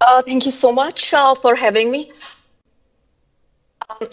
Thank you so much for having me.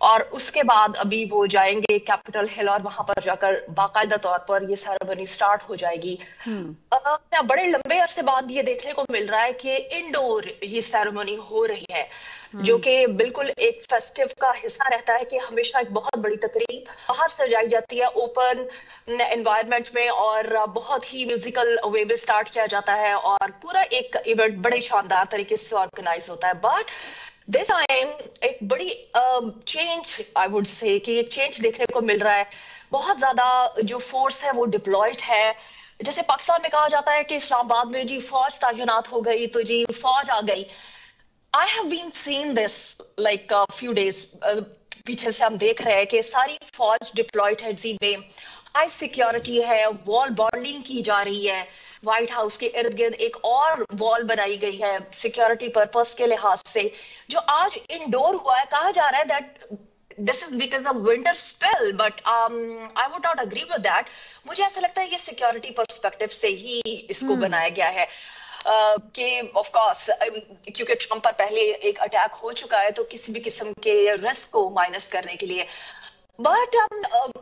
اور اس کے بعد ابھی وہ جائیں گے کیپٹل ہل اور وہاں پر جا کر باقاعدہ طور پر یہ سیریمنی سٹارٹ ہو جائے گی. بڑے لمبے عرصے بعد یہ دیکھنے کو مل رہا ہے کہ انڈور یہ سیریمنی ہو رہی ہے, جو کہ بالکل ایک فیسٹیو کا حصہ رہتا ہے کہ ہمیشہ ایک بہت بڑی تقریب باہر سجائی جاتی ہے اوپن انوائرمنٹ میں, اور بہت ہی میوزیکل وے میں سٹارٹ کیا جاتا ہے, اور پورا ایک ایونٹ بڑے شاندار طریقے سے آرگنائز ہوتا ہے. بٹ دس ٹائم ایک بڑی چینج آئی وڈ سے کہ ایک چینج دیکھنے کو مل رہا ہے. بہت زیادہ جو فورس ہے وہ ڈپلائڈ ہے. جیسے پاکستان میں کہا جاتا ہے کہ اسلام آباد میں جی فوج تعینات ہو گئی تو جی فوج آ گئی. I have been seeing this like a few days پیچھے سے ہم دیکھ رہے ہیں کہ ساری فوج ڈپلائڈ ہے زی میں, ہائی سیکیورٹی ہے, وال بانڈنگ کی جا رہی ہے. وائٹ ہاؤس کے ارد گرد ایک اور وال بنائی گئی ہے سیکیورٹی پرپس کے لحاظ سے, جو آج انڈور ہوا ہے. کہا جا رہا ہے that this is because of winter spell, but I would not agree with that. مجھے ایسا لگتا ہے یہ سیکیورٹی پرسپیکٹو سے ہی اس کو بنایا گیا ہے کہ آف کورس کیونکہ ٹرمپ پر پہلے ایک اٹیک ہو چکا ہے تو کسی بھی قسم کے رسک کو مائنس کرنے کے لیے. But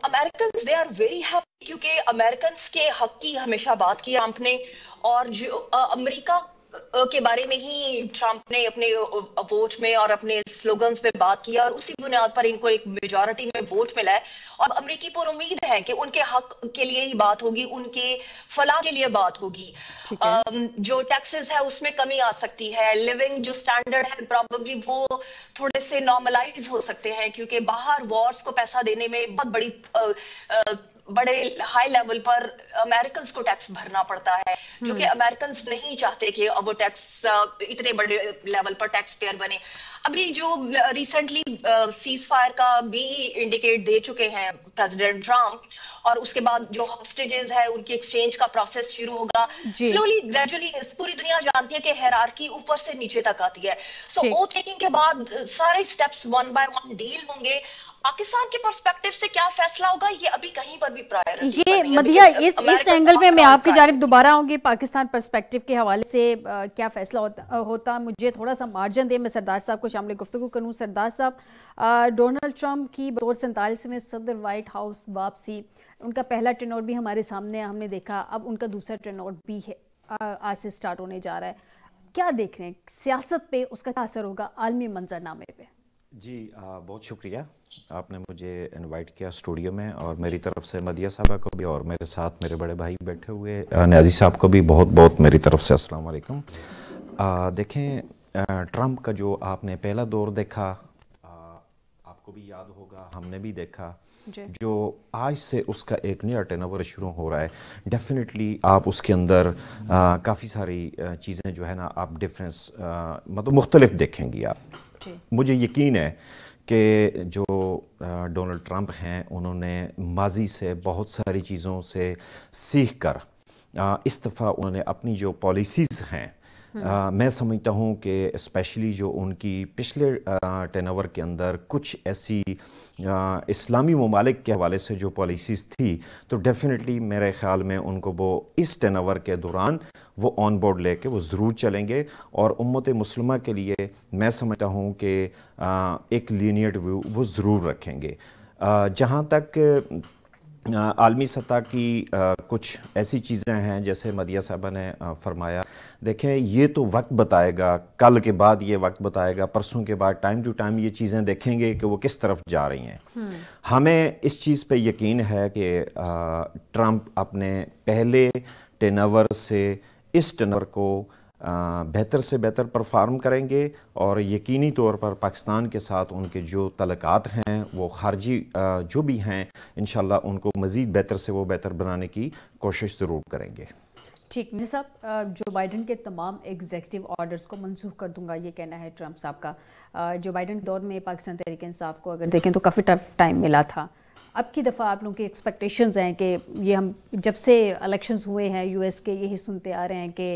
Americans they are very happy, کیونکہ امیریکنز کے حق کی ہمیشہ بات کی ٹرمپ نے, اور جو امریکہ کے بارے میں ہی ٹرمپ نے اپنے ووٹ میں اور اپنے سلوگنز میں بات کیا, اور اسی بنیاد پر ان کو ایک میجورٹی میں ووٹ ملا ہے. اور امریکی پر امید ہے کہ ان کے حق کے لیے ہی بات ہوگی, ان کے فلاح کے لیے بات ہوگی. جو ٹیکسز ہے اس میں کمی آ سکتی ہے, لیونگ جو سٹینڈرڈ ہے پرابیبلی وہ تھوڑے سے نارملائز ہو سکتے ہیں, کیونکہ باہر وارز کو پیسہ دینے میں بہت بڑے ہائی لیول پر امریکنز کو ٹیکس بھرنا پڑتا ہے, جو کہ امریکنز نہیں چاہتے کہ اب وہ ٹیکس اتنے بڑے لیول پر ٹیکس پیئر بنے. ابھی جو ریسنٹلی سیز فائر کا بھی انڈیکیٹ دے چکے ہیں پریزیڈنٹ ٹرمپ, اور اس کے بعد جو ہاسٹیجز ہے ان کی ایکسچینج کا پروسیس شروع ہوگا سلولی گریجولی. پوری دنیا جانتی ہے کہ ہیرارکی اوپر سے نیچے تک آتی ہے. سو اوتھ ٹیکنگ کے بعد سارے steps one by one deal ہوں گے. پاکستان کے پرسپیکٹو سے کیا فیصلہ ہوگا یہ ابھی کہیں پر بھی پرائیورٹی یہ مدیہ اس اینگل میں آپ کی جانب دوبارہ آؤں گی. پاکستان پرسپیکٹو کے حوالے سے کیا فیصلہ ہوتا, مجھے تھوڑا سا مارجن دیں, میں سردار صاحب کو شامل گفتگو کروں. سردار صاحب, ڈونلڈ ٹرمپ کی بطور 47ویں صدر وائٹ ہاؤس واپسی, ان کا پہلا ٹرن آؤٹ بھی ہمارے سامنے ہم نے دیکھا, اب ان کا دوسرا ٹرن آؤٹ بھی ہے آج سے سٹارٹ ہونے جا رہا ہے. کیا دیکھ رہے ہیں سیاست پہ, اس کا کیا اثر ہوگا عالمی منظرنامے پہ؟ جی بہت شکریہ, آپ نے مجھے انوائٹ کیا اسٹوڈیو میں, اور میری طرف سے مدیہ صاحبہ کو بھی, اور میرے ساتھ میرے بڑے بھائی بیٹھے ہوئے نیازی صاحب کو بھی بہت بہت میری طرف سے السلام علیکم. دیکھیں ٹرمپ کا جو آپ نے پہلا دور دیکھا, آپ کو بھی یاد ہوگا, ہم نے بھی دیکھا, جو آج سے اس کا ایک نیا ٹرن اوور شروع ہو رہا ہے. ڈیفینیٹلی آپ اس کے اندر کافی ساری چیزیں جو ہے نا آپ ڈفرینس مطلب مختلف دیکھیں گی آپ. مجھے یقین ہے کہ جو ڈونلڈ ٹرمپ ہیں انہوں نے ماضی سے بہت ساری چیزوں سے سیکھ کر اس دفعہ انہوں نے اپنی جو پالیسیز ہیں, میں سمجھتا ہوں کہ اسپیشلی جو ان کی پچھلے ٹرن اوور کے اندر کچھ ایسی اسلامی ممالک کے حوالے سے جو پالیسیز تھی, تو ڈیفینیٹلی میرے خیال میں ان کو وہ اس ٹرن اوور کے دوران وہ آن بورڈ لے کے وہ ضرور چلیں گے, اور امت مسلمہ کے لیے میں سمجھتا ہوں کہ ایک لینیئرڈ ویو وہ ضرور رکھیں گے. جہاں تک عالمی سطح کی کچھ ایسی چیزیں ہیں جیسے مدیہ صاحبہ نے فرمایا, دیکھیں یہ تو وقت بتائے گا, کل کے بعد یہ وقت بتائے گا, پرسوں کے بعد ٹائم ٹو ٹائم یہ چیزیں دیکھیں گے کہ وہ کس طرف جا رہی ہیں. ہمیں اس چیز پہ یقین ہے کہ ٹرمپ اپنے پہلے ٹرن اوور سے اس ٹرن اوور کو بہتر سے بہتر پرفارم کریں گے, اور یقینی طور پر پاکستان کے ساتھ ان کے جو تعلقات ہیں وہ خارجی جو بھی ہیں انشاءاللہ ان کو مزید بہتر سے وہ بہتر بنانے کی کوشش ضرور کریں گے. ٹھیک جی صاحب, جو بائیڈن کے تمام ایگزیکٹو آرڈرز کو منسوخ کر دوں گا یہ کہنا ہے ٹرمپ صاحب کا. جو بائیڈن دور میں پاکستان تحریک انصاف کو اگر دیکھیں تو کافی ٹف ٹائم ملا تھا. اب کی دفعہ آپ لوگوں کی ایکسپیکٹیشنز ہیں کہ یہ ہم جب سے الیکشنز ہوئے ہیں یو ایس کے یہی سنتے آ رہے ہیں کہ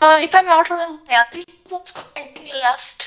If I'm not wrong, I think it was last.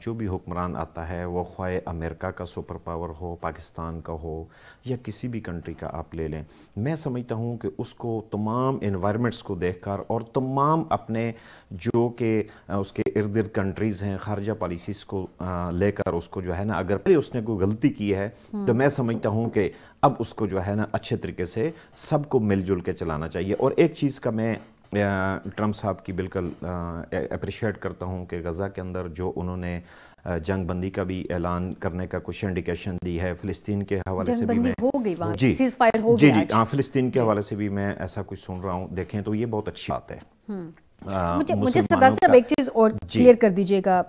جو بھی حکمران آتا ہے وہ خواہ امریکہ کا سپر پاور ہو، پاکستان کا ہو یا کسی بھی کنٹری کا آپ لے لیں، میں سمجھتا ہوں کہ اس کو تمام انوائرمنٹس کو دیکھ کر اور تمام اپنے جو کہ اس کے ارد گرد کنٹریز ہیں، خارجہ پالیسیز کو لے کر اس کو جو ہے نا، اگر پہلے اس نے کوئی غلطی کی ہے تو میں سمجھتا ہوں کہ اب اس کو جو ہے نا اچھے طریقے سے سب کو مل جل کے چلانا چاہیے۔ اور ایک چیز کا میں ٹرمپ صاحب کی بالکل اپریشیٹ کرتا ہوں کہ غزہ کے اندر جو انہوں نے جنگ بندی کا بھی اعلان کرنے کا کچھ انڈیکیشن دی ہے، فلسطین کے حوالے سے بھی میں ہاں فلسطین کے حوالے سے بھی میں ایسا کچھ سن رہا ہوں، دیکھیں تو یہ بہت اچھی بات ہے۔ مجھے سردار صاحب ایک چیز اور کلیئر کر دیجئے گا،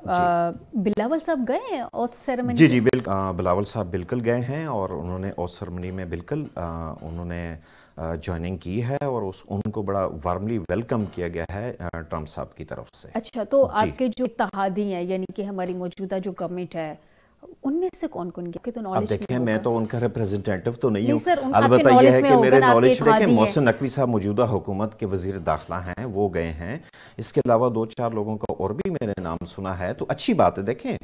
بلاول صاحب گئے ہیں اوتھ سیریمنی؟ جی بالکل، بلاول صاحب بالکل گئے ہیں اور انہوں نے اوتھ سیریمنی میں بالکل انہوں نے جوائننگ کی ہے اور ان کو بڑا وارملی ویلکم کیا گیا ہے ٹرمپ صاحب کی طرف سے۔ اچھا، تو آپ کے جو اتحادی ہیں یعنی کہ ہماری موجودہ جو گورنمنٹ ہے ان میں سے کون کون گیا؟ تو اب دیکھیں میں تو ان کا ریپریزنٹیٹو تو نہیں سر، ہوں، البتہ یہ ہے کہ میرے نالج دیکھیں محسن نقوی صاحب موجودہ حکومت کے وزیر داخلہ ہیں، وہ گئے ہیں، اس کے علاوہ 2-4 لوگوں کا اور بھی میں نے نام سنا ہے، تو اچھی بات ہے۔ دیکھیں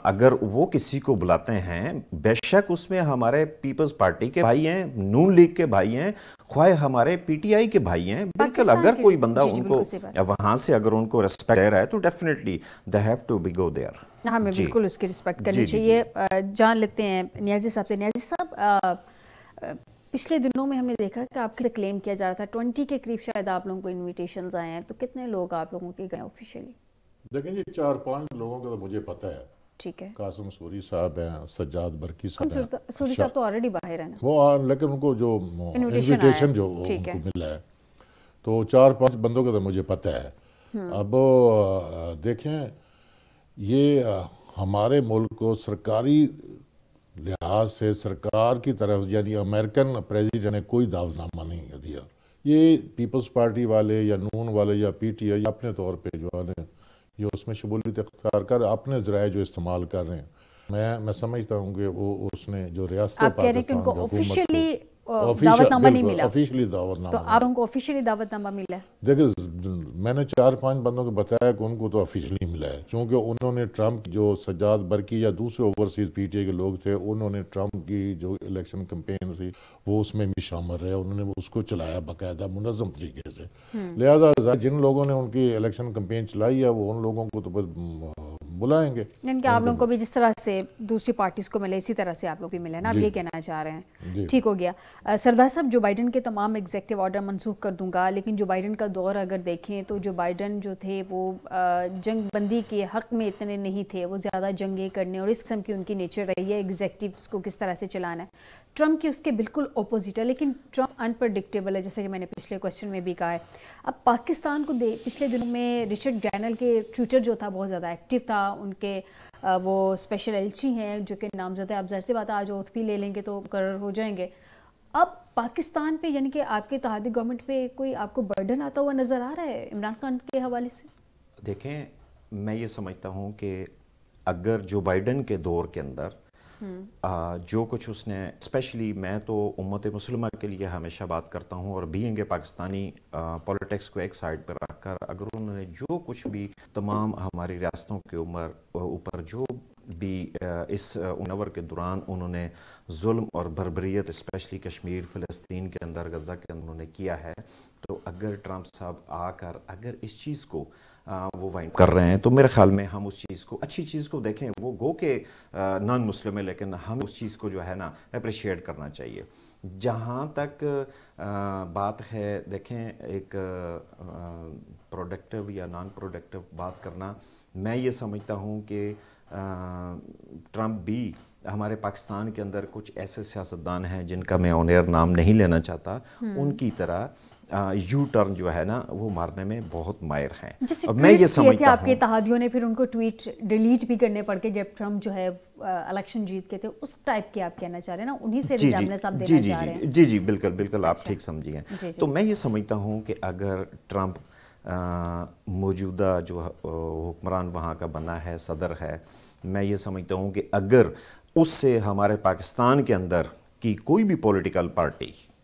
اگر وہ کسی کو بلاتے ہیں، بے شک اس میں ہمارے پیپلز پارٹی کے بھائی ہیں، نون لیگ کے بھائی ہیں، خواہ ہمارے پی ٹی آئی کے بھائی ہیں، بالکل اگر کوئی بندہ ان کو وہاں سے اگر ان کو ریسپیکٹ دے رہا ہے تو definitely they have to be go there. ہمیں بالکل اس کی رسپیکٹ کرنی چاہیے۔ جان لیتے ہیں نیازی صاحب سے۔ نیازی صاحب، پچھلے دنوں میں ہم نے دیکھا کہ آپ کے کلیم کیا جا رہا تھا 20 کے قریب شاید آپ لوگوں کو انویٹیشنز آئے ہیں، تو کتنے لوگ آپ لوگوں کے گئے آفیشیلی؟ دیکھیں جی 4-5 لوگوں کا تو مجھے پتہ ہے۔ ٹھیک ہے، قاسم سوری صاحب ہیں، سجاد برکی صاحب ہیں۔ سوری صاحب تو آلریڈی باہر ہیں نا، وہ لیکن ان کو جو انویٹیشن جو ان کو ملا ہے تو 4-5 بندوں کا تو مجھے پتہ ہے۔ اب دیکھیں یہ ہمارے ملک کو سرکاری لحاظ سے سرکار کی طرف یعنی امریکن پریزیڈنٹ نے کوئی دعوت نامہ نہیں دیا۔ یہ پیپلز پارٹی والے یا نون والے یا پی ٹی آئی اپنے طور پہ جو ہے یہ اس میں شمولیت اختیار کر اپنے ذرائع جو استعمال کر رہے ہیں، میں سمجھتا ہوں کہ وہ اس نے جو ریاست پاکستان کو آفیشیلی دعوت نامہ نہیں ملا، آفیشلی دعوت نامہ، تو آپ ان کو آفیشیلی دعوت نامہ ملا ہے؟ دیکھیں میں نے 4-5 بندوں کو بتایا کہ ان کو تو آفیشلی ملا ہے، چونکہ انہوں نے ٹرمپ جو سجاد برکی یا دوسرے اوورسیز پی ٹی آئی کے لوگ تھے، انہوں نے ٹرمپ کی جو الیکشن کمپین تھی وہ اس میں بھی شامل رہے، انہوں نے اس کو چلایا باقاعدہ منظم طریقے سے۔ لہذا جن لوگوں نے ان کی الیکشن کمپین چلائی ہے وہ ان لوگوں کو تو بلائیں گے، یعنی کہ آپ لوگوں کو بھی جس طرح سے دوسری پارٹیز کو ملے اسی طرح سے آپ لوگ بھی ملے نا، آپ یہ کہنا چاہ رہے ہیں؟ ٹھیک ہو گیا۔ سردار صاحب، جو بائیڈن کے تمام ایگزیکٹو آرڈر منسوخ کر دوں گا، لیکن جو بائیڈن کا دور اگر دیکھیں تو جو بائیڈن جو تھے وہ جنگ بندی کے حق میں اتنے نہیں تھے، وہ زیادہ جنگیں کرنے اور اس قسم کی ان کی نیچر رہی ہے، ایگزیکٹیوز کو کس طرح سے چلانا ہے۔ ٹرمپ کی اس کے بالکل اپوزٹ ہے، لیکن ٹرمپ انپریڈکٹیبل ہے، جیسے کہ میں نے پچھلے کویسچن میں بھی کہا ہے۔ اب پاکستان کو پچھلے دنوں میں رچرڈ ڈینل کے ٹویٹر جو تھا بہت زیادہ ایکٹیو تھا، ان کے وہ اسپیشل ایلچی ہیں جو کہ نامزد ہے، اب ظاہر سی بات ہے آج اوتھ بھی لے لیں گے تو مقرر ہو جائیں گے۔ اب پاکستان پہ یعنی کہ آپ کے اتحادی گورنمنٹ پہ کوئی آپ کو برڈن آتا ہوا نظر آ رہا ہے عمران خان کے حوالے سے؟ دیکھیں میں یہ سمجھتا ہوں کہ اگر جو بائیڈن کے دور کے اندر جو کچھ اس نے اسپیشلی، میں تو امت مسلمہ کے لیے ہمیشہ بات کرتا ہوں اور بینگ اے پاکستانی پولیٹکس کو ایک سائڈ پہ رکھ کر اگر انہوں نے جو کچھ بھی تمام ہماری ریاستوں کے اوپر جو بھی اس نور کے دوران انہوں نے ظلم اور بربریت اسپیشلی کشمیر، فلسطین کے اندر، غزہ کے اندر انہوں نے کیا ہے، تو اگر ٹرمپ صاحب آ کر اگر اس چیز کو وہ وائنڈ کر رہے ہیں تو میرے خیال میں ہم اس چیز کو، اچھی چیز کو دیکھیں، وہ گو کہ نان مسلم ہے لیکن ہم اس چیز کو جو ہے نا اپریشیٹ کرنا چاہیے۔ جہاں تک بات ہے دیکھیں ایک پروڈکٹیو یا نان پروڈکٹیو بات کرنا، میں یہ سمجھتا ہوں کہ ٹرمپ بھی ہمارے پاکستان کے اندر کچھ ایسے سیاستدان ہیں جن کا میں آن ایئر نام نہیں لینا چاہتا، ان کی طرح یو ٹرن جو ہے نا وہ مارنے میں بہت ماہر ہیں۔ اب میں یہ سمجھتا ہوں آپ کے اتحادیوں نے پھر ان کو ٹویٹ ڈیلیٹ بھی کرنے پڑ کے جب ٹرمپ جو ہے الیکشن جیت کے تھے، اس ٹائپ کے آپ کہنا چاہ رہے ہیں نا، انہی سے ریزیمبلنس آپ دینا چاہ رہے ہیں؟ جی بالکل آپ ٹھیک سمجھیے۔ تو میں یہ سمجھتا ہوں کہ اگر ٹرمپ موجودہ جو حکمران وہاں کا بنا ہے، صدر ہے، میں یہ سمجھتا ہوں کہ اگر اس سے ہمارے پاکستان کے اندر کی کوئی بھی پولیٹیکل پارٹی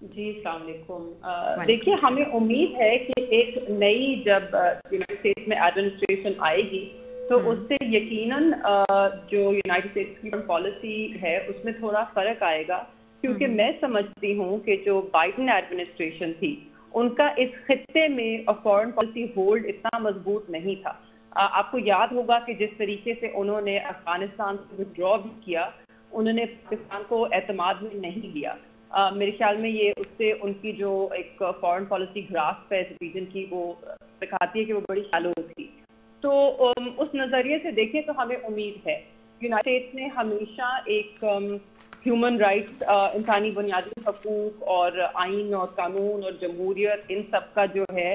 جی السلام علیکم. دیکھیے ہمیں امید ہے کہ ایک نئی جب یونائٹڈ اسٹیٹس میں ایڈمنسٹریشن آئے گی تو اس سے یقیناً جو یونائٹڈ اسٹیٹس کی پالیسی ہے اس میں تھوڑا فرق آئے گا, کیونکہ میں سمجھتی ہوں کہ جو بائیڈن ایڈمنسٹریشن تھی ان کا اس خطے میں فارن پالیسی ہولڈ اتنا مضبوط نہیں تھا. آپ کو یاد ہوگا کہ جس طریقے سے انہوں نے افغانستان سے وڈرا بھی کیا, انہوں نے پاکستان کو اعتماد میں نہیں لیا. میرے خیال میں یہ اس سے ان کی جو ایک فارن پالیسی گراسپ ہے ریجن کی وہ دکھاتی ہے کہ وہ بڑی شالو تھی. تو اس نظریے سے دیکھیں تو ہمیں امید ہے. یونائٹڈ اسٹیٹس نے ہمیشہ ایک ہیومن رائٹس, انسانی بنیادی حقوق اور آئین اور قانون اور جمہوریت, ان سب کا جو ہے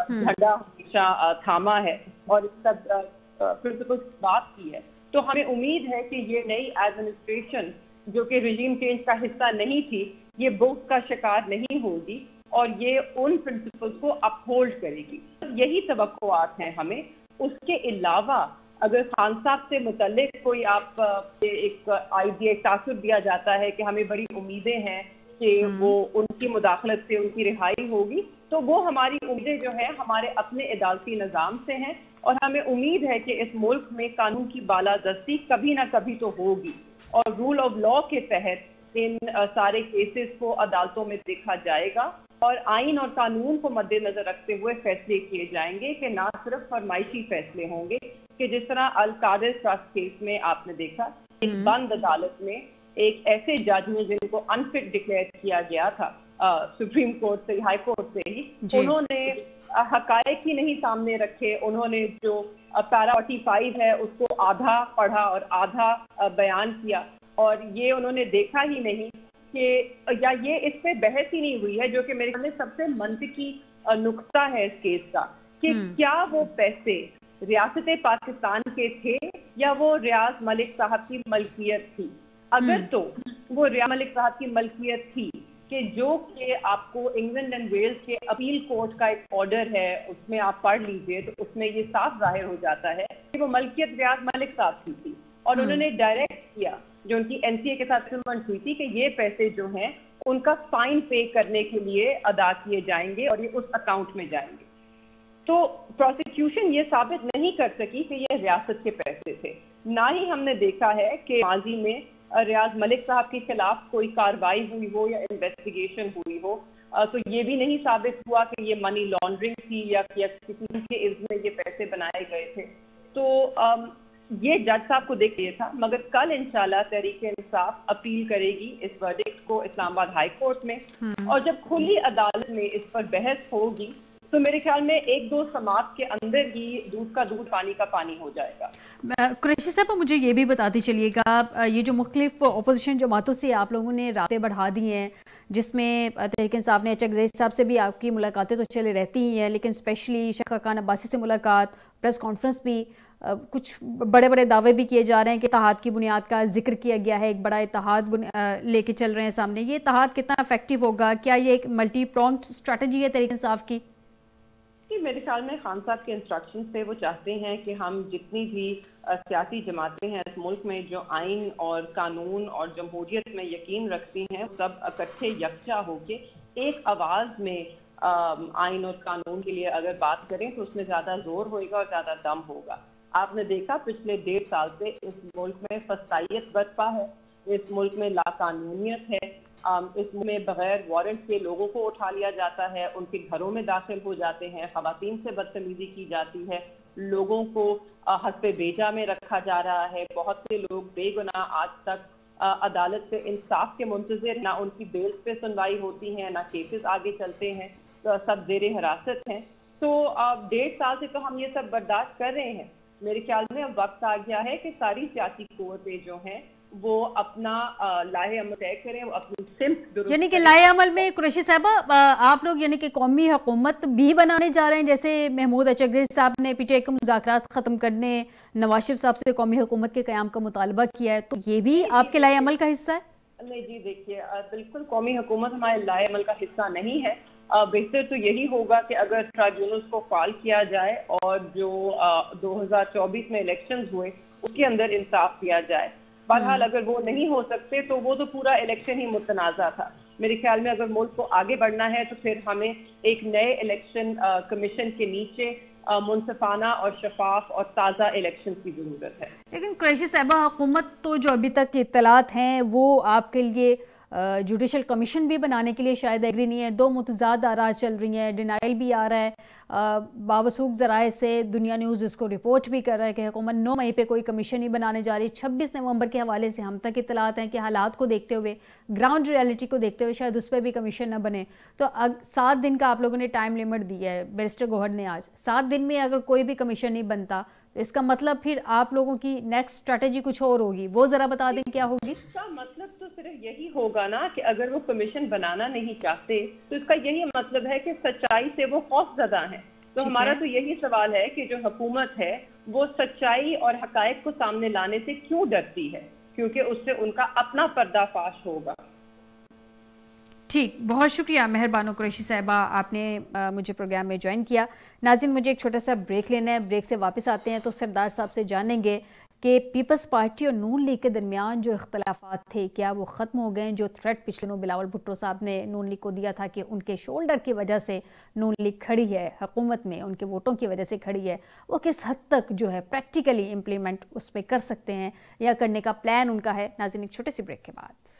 جھنڈا ہمیشہ تھاما ہے اور اس سب پرنسپل بات کی ہے. تو ہمیں امید ہے کہ یہ نئی ایڈمنسٹریشن جو کہ رجیم چینج کا حصہ نہیں تھی, یہ بوکس کا شکار نہیں ہوگی اور یہ ان پرنسپلز کو اپہولڈ کرے گی. یہی توقعات ہیں ہمیں. اس کے علاوہ اگر خان صاحب سے متعلق کوئی آپ ایک آئیڈیا, ایک تاثر دیا جاتا ہے کہ ہمیں بڑی امیدیں ہیں کہ وہ ان کی مداخلت سے ان کی رہائی ہوگی, تو وہ ہماری امیدیں جو ہیں ہمارے اپنے عدالتی نظام سے ہیں, اور ہمیں امید ہے کہ اس ملک میں قانون کی بالادستی کبھی نہ کبھی تو ہوگی اور رول آف لا کے تحت ان سارے کیسز کو عدالتوں میں دیکھا جائے گا اور آئین اور قانون کو مد نظر رکھتے ہوئے فیصلے کیے جائیں گے کہ نہ صرف فرمائشی فیصلے ہوں گے کہ جس طرح القادر ٹرسٹ کیس میں آپ نے دیکھا ایک بند عدالت میں ایک ایسے جج نے جن کو انفٹ ڈکلیئر کیا گیا تھا سپریم کورٹ سے, ہائی کورٹ سے ہی, انہوں نے حقائق ہی نہیں سامنے رکھے. انہوں نے جو پیرا 45 ہے اس کو آدھا پڑھا اور آدھا بیان کیا, اور یہ انہوں نے دیکھا ہی نہیں کہ یا یہ اس پہ بحث ہی نہیں ہوئی ہے, جو کہ میرے خیال میں سب سے منطقی نقطہ ہے اس کیس کا, کہ کیا وہ پیسے ریاست پاکستان کے تھے یا وہ ریاض ملک صاحب کی ملکیت تھی. اگر تو وہ ریاض ملک صاحب کی ملکیت تھی, کہ جو کہ آپ کو انگلینڈ اینڈ ویلز کے اپیل کورٹ کا ایک آرڈر ہے, اس میں آپ پڑھ لیجئے تو اس میں یہ صاف ظاہر ہو جاتا ہے کہ وہ ملکیت ریاض ملک صاحب کی تھی, اور انہوں نے ڈائریکٹ کیا جو ان کی این سی اے کے ساتھ سیٹلمنٹ ہوئی تھی کہ یہ پیسے جو ہیں ان کا فائن پے کرنے کے لیے ادا کیے جائیں گے اور یہ اس اکاؤنٹ میں جائیں گے. تو پروسیکیوشن یہ ثابت نہیں کر سکی کہ یہ ریاست کے پیسے تھے. نہ ہی ہم نے دیکھا ہے کہ ماضی میں ریاض ملک صاحب کے خلاف کوئی کارروائی ہوئی ہو یا انویسٹیگیشن ہوئی ہو, تو یہ بھی نہیں ثابت ہوا کہ یہ منی لانڈرنگ تھی یا کسی کے عزم میں یہ پیسے بنائے گئے تھے. تو یہ جج صاحب کو دیکھ لیا تھا, مگر کل انشاءاللہ تحریک انصاف اپیل کرے گی اس ورڈکٹ کو اسلام آباد ہائی کورٹ میں, اور جب کھلی عدالت میں اس پر بحث ہوگی تو میرے خیال میں ایک دو سماعت کے اندر ہی دودھ کا دودھ پانی کا پانی ہو جائے گا. قریشی صاحب مجھے یہ بھی بتاتے چلیے گا, یہ جو مختلف اپوزیشن جماعتوں سے آپ لوگوں نے رابطے بڑھا دی ہیں, جس میں تحریک انصاف نے چک زید صاحب سے بھی آپ کی ملاقاتیں تو چلے رہتی ہی ہیں, لیکن اسپیشلی شیخ خاقان عباسی سے ملاقات, پریس کانفرنس بھی, کچھ بڑے بڑے دعوے بھی کیے جا رہے ہیں کہ اتحاد کی بنیاد کا ذکر کیا گیا ہے, ایک بڑا اتحاد لے کے چل رہے ہیں سامنے. یہ اتحاد کتنا افیکٹو ہوگا؟ کیا یہ ایک ملٹی پرونگڈ اسٹریٹجی ہے تحریک انصاف کی؟ میرے خیال میں خان صاحب کے انسٹرکشن سے وہ چاہتے ہیں کہ ہم جتنی بھی سیاسی جماعتیں ہیں اس ملک میں جو آئین اور قانون اور جمہوریت میں یقین رکھتی ہیں, سب اکٹھے یکجا ہو کے ایک آواز میں آئین اور قانون کے لیے اگر بات کریں تو اس میں زیادہ زور ہوئے گا اور زیادہ دم ہوگا. آپ نے دیکھا پچھلے 1.5 سال سے اس ملک میں فسادیت برپا ہے, اس ملک میں لاقانونیت ہے, اس میں بغیر وارنٹ کے لوگوں کو اٹھا لیا جاتا ہے, ان کے گھروں میں داخل ہو جاتے ہیں, خواتین سے بدتمیزی کی جاتی ہے, لوگوں کو حسب بیجا میں رکھا جا رہا ہے. بہت سے لوگ بے گناہ آج تک عدالت سے انصاف کے منتظر, نہ ان کی بیل پہ سنوائی ہوتی ہے, نہ کیسز آگے چلتے ہیں, سب زیر حراست ہیں. تو 1.5 سال سے تو ہم یہ سب برداشت کر رہے ہیں. میرے خیال میں اب وقت آ گیا ہے کہ ساری سیاسی قوتیں جو ہیں وہ اپنا لاہے عمل طے کریں, وہ اپنی سمت درست, یعنی کہ لاہے عمل میں قریشی صاحبہ آپ لوگ یعنی کہ قومی حکومت بھی بنانے جا رہے ہیں, جیسے محمود اچکزئی صاحب نے پی ٹی آئی کے مذاکرات ختم کرنے نواز شریف صاحب سے قومی حکومت کے قیام کا مطالبہ کیا ہے, تو یہ بھی آپ کے لاہے عمل کا حصہ ہے؟ نہیں جی, دیکھیے بالکل قومی حکومت ہمارے لاہے عمل کا حصہ نہیں ہے. بہتر تو یہی ہوگا کہ اگر ٹرائبیونلز کو فعال کیا جائے اور جو 2024 میں الیکشنز ہوئے اس کے اندر انصاف دیا جائے. بہرحال اگر وہ نہیں ہو سکتے تو وہ تو پورا الیکشن ہی متنازع تھا. میرے خیال میں اگر ملک کو آگے بڑھنا ہے تو پھر ہمیں ایک نئے الیکشن کمیشن کے نیچے منصفانہ اور شفاف اور تازہ الیکشن کی ضرورت ہے. لیکن قریشی صاحبہ، حکومت تو جو ابھی تک کی اطلاعات ہیں وہ آپ کے لیے جوڈیشل کمیشن بھی بنانے کے لیے شاید ایگری نہیں ہے. دو متضاد آراء چل رہی ہیں، ڈینائل بھی آ رہا ہے، باوثوق ذرائع سے دنیا نیوز اس کو رپورٹ بھی کر رہا ہے کہ حکومت 9 مئی پہ کوئی کمیشن نہیں بنانے جا رہی. 26 نومبر کے حوالے سے ہم تک اطلاعات ہیں کہ حالات کو دیکھتے ہوئے، گراؤنڈ ریالٹی کو دیکھتے ہوئے شاید اس پہ بھی کمیشن نہ بنے. تو 7 دن کا آپ لوگوں نے ٹائم لیمٹ دیا ہے بیرسٹر گوہر نے آج. 7 دن میں اگر کوئی بھی کمیشن نہیں بنتا تو اس کا مطلب پھر آپ لوگوں کی نیکسٹ اسٹریٹجی کچھ اور ہوگی. وہ ذرا بتا دیں کیا ہوگی. اس کا مطلب تو صرف یہی ہوگا نا کہ اگر وہ کمیشن بنانا نہیں چاہتے تو اس کا یہی مطلب ہے کہ سچائی سے وہ خوف زدہ ہیں. تو ہمارا تو یہی سوال ہے کہ جو حکومت ہے وہ سچائی اور حقائق کو سامنے لانے سے کیوں ڈرتی ہے؟ کیونکہ اس سے ان کا اپنا پردہ فاش ہوگا. ٹھیک، بہت شکریہ مہربانو قریشی صاحبہ، آپ نے مجھے پروگرام میں جوائن کیا. ناظرین، مجھے ایک چھوٹا سا بریک لینا ہے. بریک سے واپس آتے ہیں تو سردار صاحب سے جانیں گے کہ پیپلز پارٹی اور نون لیگ کے درمیان جو اختلافات تھے کیا وہ ختم ہو گئے ہیں؟ جو تھریٹ پچھلے دنوں بلاول بھٹو صاحب نے نون لیگ کو دیا تھا کہ ان کے شولڈر کی وجہ سے نون لیگ کھڑی ہے حکومت میں، ان کے ووٹوں کی وجہ سے کھڑی ہے، وہ کس حد تک جو ہے پریکٹیکلی امپلیمنٹ اس پہ کر سکتے ہیں یا کرنے کا پلان ان کا ہے؟ ناظرین، ایک چھوٹے سے بریک کے بعد